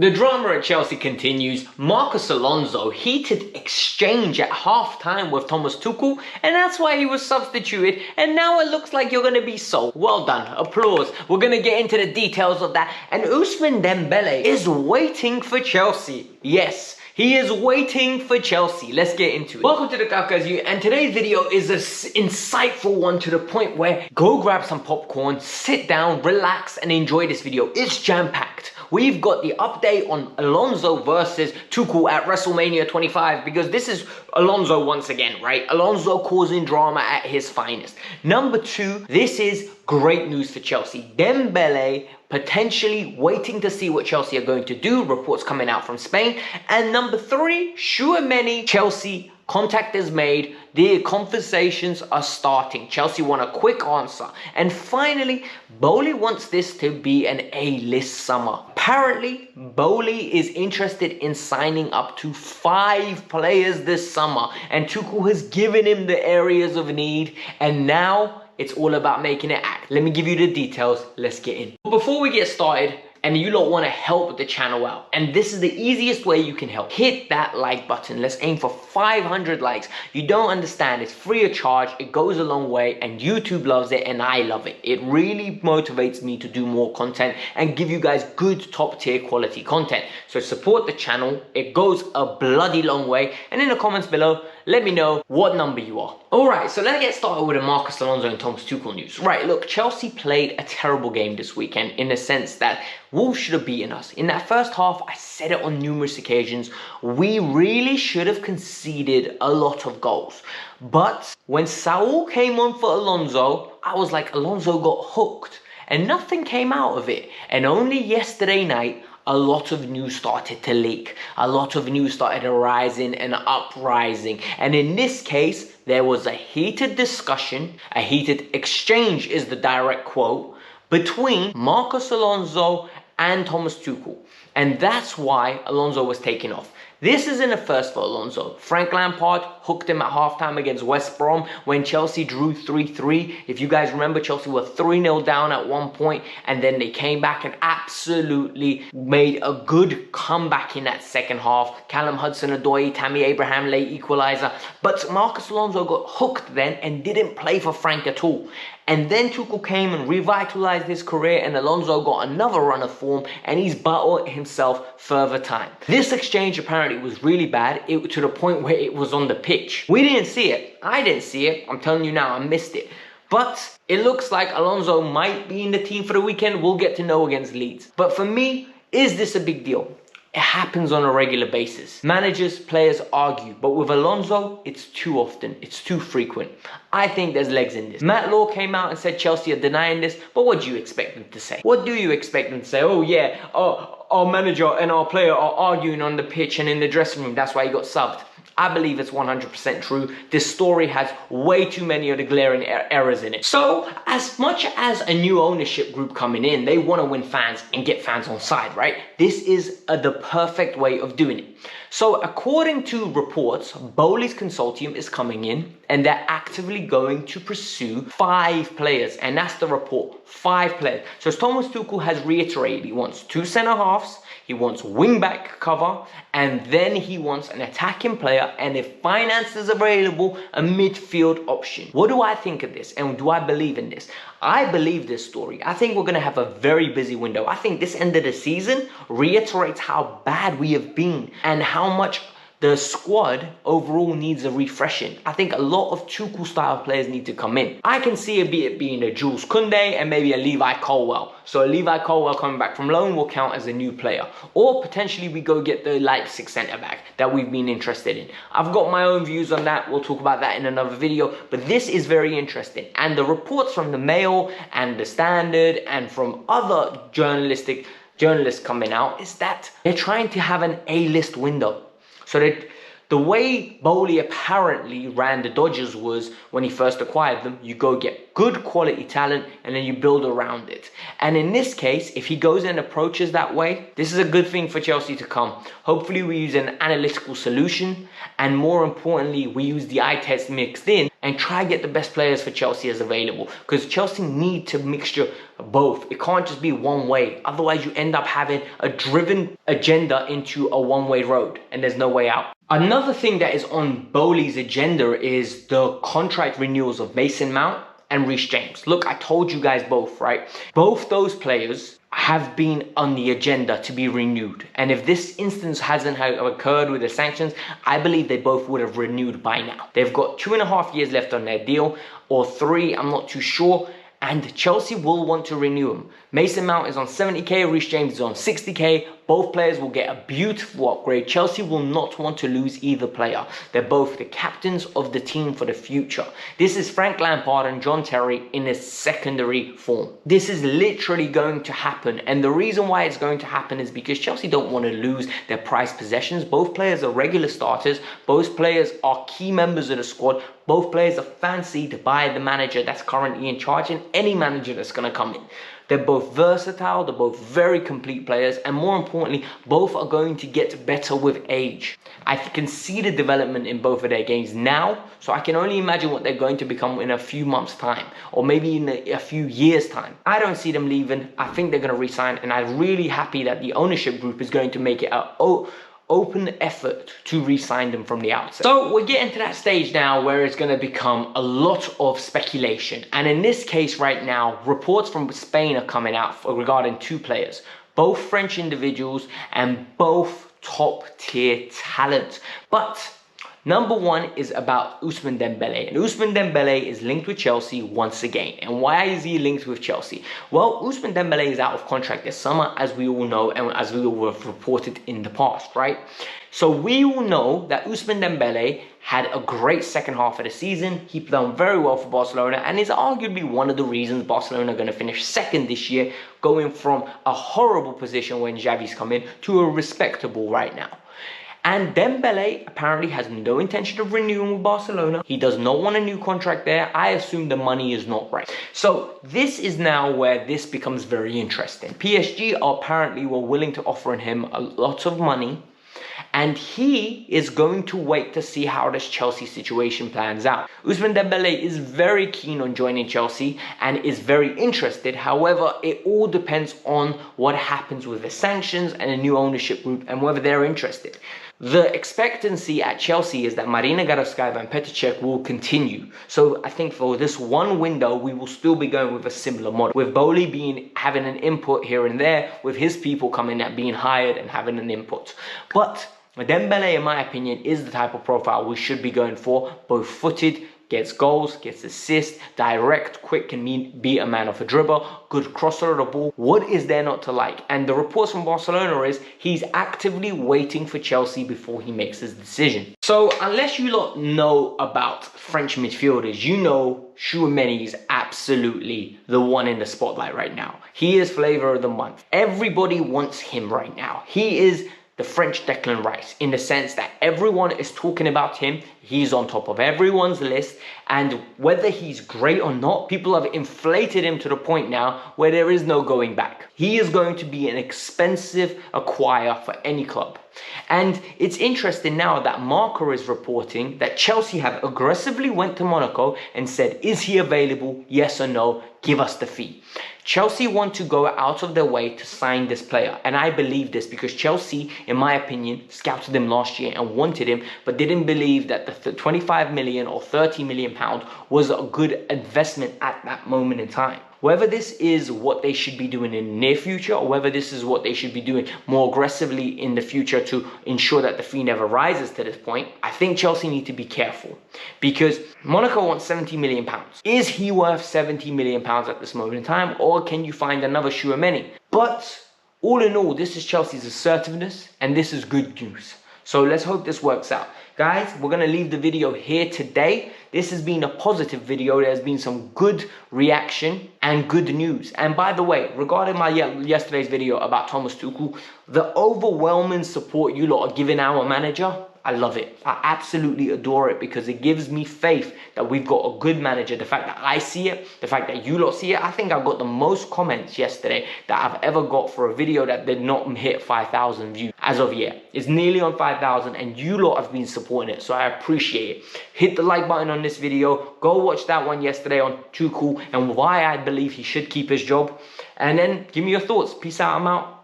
The drama at Chelsea continues. Marcos Alonso heated exchange at half-time with Thomas Tuchel, and that's why he was substituted, and now it looks like you're going to be sold. Well done, applause. We're going to get into the details of that. And Ousmane Dembele is waiting for Chelsea. Yes, he is waiting for Chelsea. Let's get into it. Welcome to the Kavkas View, and today's video is an insightful one to the point where go grab some popcorn, sit down, relax, and enjoy this video. It's jam-packed. We've got the update on Alonso versus Tuchel at WrestleMania 25, because this is Alonso once again, right? Alonso causing drama at his finest. Number two, this is great news for Chelsea. Dembele potentially waiting to see what Chelsea are going to do. Reports coming out from Spain. And number three, Tchouaméni, Chelsea contact is made. The conversations are starting. Chelsea want a quick answer. And finally, Boehly wants this to be an A-list summer. Apparently, Boehly is interested in signing up to 5 players this summer. And Tuchel has given him the areas of need. And now it's all about making it act. Let me give you the details. Let's get in. But before we get started, and you lot want to help the channel out, and this is the easiest way you can help, hit that like button. Let's aim for 500 likes. You don't understand, it's free of charge, it goes a long way, and YouTube loves it and I love it. It really motivates me to do more content and give you guys good top tier quality content. So support the channel, it goes a bloody long way, and in the comments below let me know what number you are. Alright, so let's get started with the Marcos Alonso and Thomas Tuchel news. Right, look, Chelsea played a terrible game this weekend in the sense that Wolves should have beaten us. In that first half, I said it on numerous occasions, we really should have conceded a lot of goals. But when Saul came on for Alonso, I was like, Alonso got hooked. And nothing came out of it. And only yesterday night, a lot of news started to leak. A lot of news started arising and uprising. And in this case, there was a heated discussion, a heated exchange is the direct quote, between Marcos Alonso and Thomas Tuchel. And that's why Alonso was taken off. This isn't a first for Alonso. Frank Lampard hooked him at halftime against West Brom when Chelsea drew 3-3. If you guys remember, Chelsea were 3-0 down at one point, and then they came back and absolutely made a good comeback in that second half. Callum Hudson-Odoi, Tammy Abraham, late equalizer. But Marcos Alonso got hooked then and didn't play for Frank at all. And then Tuchel came and revitalized his career, and Alonso got another run of form, and he's bought himself further time. This exchange apparently was really bad, to the point where it was on the pitch. We didn't see it. I didn't see it. I'm telling you now, I missed it. But it looks like Alonso might be in the team for the weekend. We'll get to know against Leeds. But for me, is this a big deal? It happens on a regular basis. Managers, players argue, but with Alonso, it's too often, it's too frequent. I think there's legs in this. Matt Law came out and said Chelsea are denying this, but what do you expect them to say? What do you expect them to say? Oh yeah, our manager and our player are arguing on the pitch and in the dressing room, that's why he got subbed. I believe it's 100% true. This story has way too many of the glaring errors in it. So, as much as a new ownership group coming in, they want to win fans and get fans on side, right? This is the perfect way of doing it. So, according to reports, Boehly's consortium is coming in and they're actively going to pursue 5 players. And that's the report, 5 players. So, as Thomas Tuchel has reiterated, he wants 2 centre-halves, he wants wing-back cover, and then he wants an attacking player, and if finance is available, a midfield option. What do I think of this, and do I believe in this? I believe this story. I think we're going to have a very busy window. I think this end of the season reiterates how bad we have been and how much the squad overall needs a refreshing. I think a lot of Tuchel style players need to come in. I can see it being a Jules Koundé and maybe a Levi Colwill. So a Levi Colwill coming back from loan will count as a new player. Or potentially we go get the Leipzig centre back that we've been interested in. I've got my own views on that. We'll talk about that in another video. But this is very interesting. And the reports from the Mail and the Standard and from other journalists coming out is that they're trying to have an A-list window. So that The way Boehly apparently ran the Dodgers was when he first acquired them, you go get good quality talent and then you build around it. And in this case, if he goes and approaches that way, this is a good thing for Chelsea to come. Hopefully we use an analytical solution, and more importantly, we use the eye test mixed in and try to get the best players for Chelsea as available, because Chelsea need to mixture both. It can't just be one way. Otherwise, you end up having a driven agenda into a one-way road and there's no way out. Another thing that is on Boehly's agenda is the contract renewals of Mason Mount and Reece James. Look, I told you guys both, right? Both those players have been on the agenda to be renewed. And if this instance hasn't occurred with the sanctions, I believe they both would have renewed by now. They've got 2.5 years left on their deal, or 3, I'm not too sure. And Chelsea will want to renew him. Mason Mount is on 70k, Reece James is on 60k. Both players will get a beautiful upgrade. Chelsea will not want to lose either player. They're both the captains of the team for the future. This is Frank Lampard and John Terry in a secondary form. This is literally going to happen. And the reason why it's going to happen is because Chelsea don't want to lose their prized possessions. Both players are regular starters. Both players are key members of the squad. Both players are fancied by the manager that's currently in charge and any manager that's going to come in. They're both versatile, they're both very complete players, and more importantly, both are going to get better with age. I can see the development in both of their games now, so I can only imagine what they're going to become in a few months' time, or maybe in a few years' time. I don't see them leaving. I think they're going to resign, and I'm really happy that the ownership group is going to make it open effort to re-sign them from the outset. So we're getting to that stage now where it's going to become a lot of speculation. And in this case right now, reports from Spain are coming out regarding 2 players, both French individuals and both top tier talent. But number 1 is about Ousmane Dembele. And Ousmane Dembele is linked with Chelsea once again. And why is he linked with Chelsea? Well, Ousmane Dembele is out of contract this summer, as we all know, and as we all have reported in the past, right? So we all know that Ousmane Dembele had a great second half of the season. He done very well for Barcelona and is arguably one of the reasons Barcelona are going to finish second this year, going from a horrible position when Xavi's come in to a respectable right now. And Dembele apparently has no intention of renewing with Barcelona. He does not want a new contract there. I assume the money is not right. So this is now where this becomes very interesting. PSG apparently were willing to offer him a lot of money, and he is going to wait to see how this Chelsea situation plans out. Ousmane Dembele is very keen on joining Chelsea and is very interested. However, it all depends on what happens with the sanctions and a new ownership group and whether they're interested. The expectancy at Chelsea is that Marina Granovskaya and Petr Cech will continue. So I think for this one window, we will still be going with a similar model, with Boehly having an input here and there, with his people coming and being hired and having an input. But Dembele, in my opinion, is the type of profile we should be going for. Both footed, gets goals, gets assists, direct, quick, can be a man of a dribble, good crosser of the ball. What is there not to like? And the reports from Barcelona is he's actively waiting for Chelsea before he makes his decision. So unless you lot know about French midfielders, you know Tchouaméni is absolutely the one in the spotlight right now. He is flavor of the month. Everybody wants him right now. He is the French Declan Rice, in the sense that everyone is talking about him. He's on top of everyone's list, and whether he's great or not, people have inflated him to the point now where there is no going back. He is going to be an expensive acquire for any club. And it's interesting now that Marca is reporting that Chelsea have aggressively went to Monaco and said, is he available? Yes or no? Give us the fee. Chelsea want to go out of their way to sign this player. And I believe this because Chelsea, in my opinion, scouted him last year and wanted him, but didn't believe that the 25 million or 30 million pound was a good investment at that moment in time. Whether this is what they should be doing in the near future, or whether this is what they should be doing more aggressively in the future to ensure that the fee never rises to this point, I think Chelsea need to be careful, because Monaco wants 70 million pounds. Is he worth 70 million pounds at this moment in time, or can you find another Tchouaméni? But all in all, this is Chelsea's assertiveness, and this is good news. So let's hope this works out. Guys, we're going to leave the video here today. This has been a positive video. There's been some good reaction and good news. And by the way, regarding my yesterday's video about Thomas Tuchel, the overwhelming support you lot are giving our manager, I love it. I absolutely adore it because it gives me faith that we've got a good manager. The fact that I see it, the fact that you lot see it, I think I got the most comments yesterday that I've ever got for a video that did not hit 5,000 views as of yet. It's nearly on 5,000 and you lot have been supporting it, so I appreciate it. Hit the like button on this video. Go watch that one yesterday on Tuchel and why I believe he should keep his job. And then give me your thoughts. Peace out, I'm out.